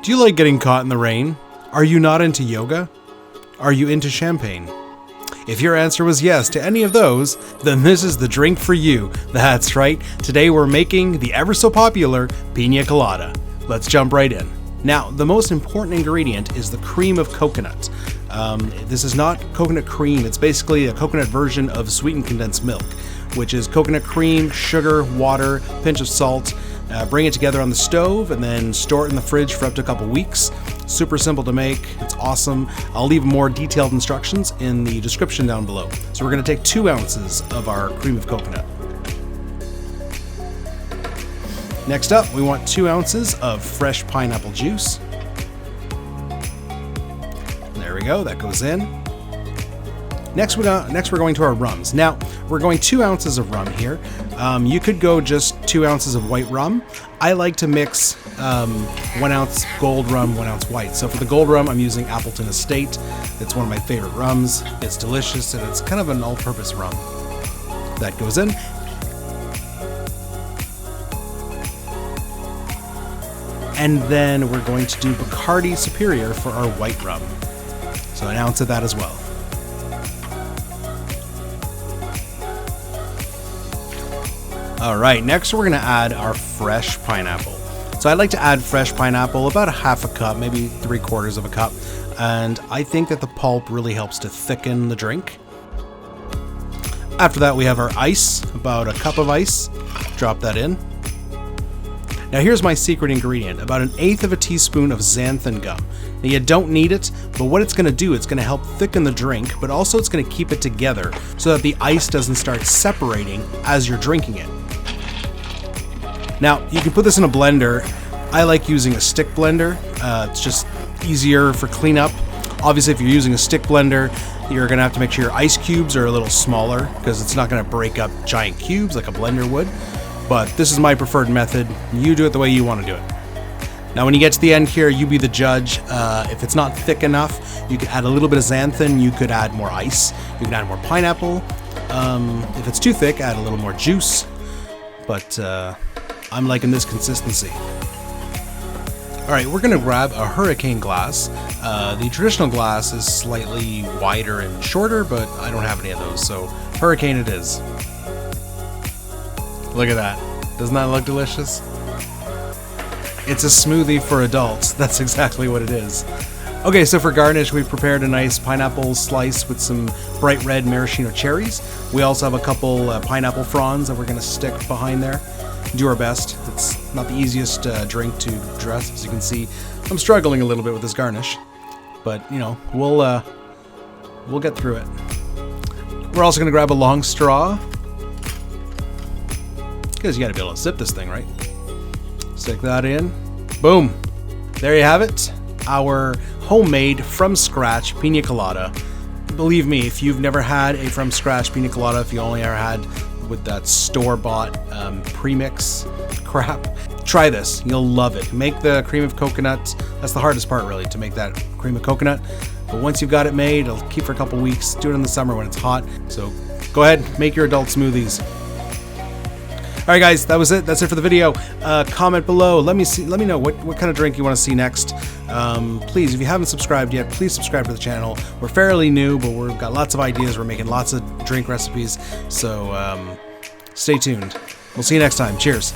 Do you like getting caught in the rain? Are you not into yoga? Are you into champagne? If your answer was yes to any of those, then this is the drink for you. That's right, today we're making the ever so popular Piña Colada. Let's jump right in. Now, the most important ingredient is the cream of coconut. This is not coconut cream, it's basically a coconut version of sweetened condensed milk, which is coconut cream, sugar, water, pinch of salt. Bring it together on the stove and then store it in the fridge for up to a couple weeks. Super simple to make, it's awesome. I'll leave more detailed instructions in the description down below. So we're going to take 2 ounces of our cream of coconut. Next up, we want 2 ounces of fresh pineapple juice. There we go, that goes in. Next we're going to our rums. Now, we're going 2 ounces of rum here. You could go just 2 ounces of white rum. I like to mix 1 ounce gold rum, 1 ounce white. So for the gold rum, I'm using Appleton Estate. It's one of my favorite rums. It's delicious, and it's kind of an all-purpose rum. That goes in. And then we're going to do Bacardi Superior for our white rum. So 1 ounce of that as well. Alright, next we're going to add our fresh pineapple. So I like to add fresh pineapple, about a half a cup, maybe 3/4 of a cup. And I think that the pulp really helps to thicken the drink. After that we have our ice, about a cup of ice. Drop that in. Now here's my secret ingredient, about 1/8 of a teaspoon of Xanthan Gum. Now you don't need it, but what it's going to do, it's going to help thicken the drink, but also it's going to keep it together so that the ice doesn't start separating as you're drinking it. Now, you can put this in a blender. I like using a stick blender. It's just easier for cleanup. Obviously, if you're using a stick blender, you're going to have to make sure your ice cubes are a little smaller because it's not going to break up giant cubes like a blender would. But this is my preferred method. You do it the way you want to do it. Now, when you get to the end here, you be the judge. If it's not thick enough, you could add a little bit of xanthan. You could add more ice. You can add more pineapple. If it's too thick, add a little more juice. But I'm liking this consistency. All right, we're gonna grab a hurricane glass. The traditional glass is slightly wider and shorter, but I don't have any of those, so hurricane it is. Look at that. Doesn't that look delicious? It's a smoothie for adults. That's exactly what it is. Okay, so for garnish, we've prepared a nice pineapple slice with some bright red maraschino cherries. We also have a couple pineapple fronds that we're gonna stick behind there. Do our best. It's not the easiest drink to dress, as you can see. I'm struggling a little bit with this garnish, but you know, we'll get through it. We're also gonna grab a long straw, because you gotta be able to sip this thing, right? Stick that in. Boom. There you have it. Our homemade, from scratch Piña Colada. Believe me, if you've never had a from scratch Piña Colada, if you only ever had with that store-bought premix crap, try this. You'll love it. Make the cream of coconut. That's the hardest part, really, to make that cream of coconut. But once you've got it made, it'll keep for a couple weeks. Do it in the summer when it's hot. So go ahead, make your adult smoothies. All right, guys, that was it. That's it for the video. Comment below. Let me know what kind of drink you want to see next. Please, if you haven't subscribed yet, please subscribe to the channel. We're fairly new, but we've got lots of ideas. We're making lots of drink recipes. So stay tuned. We'll see you next time. Cheers.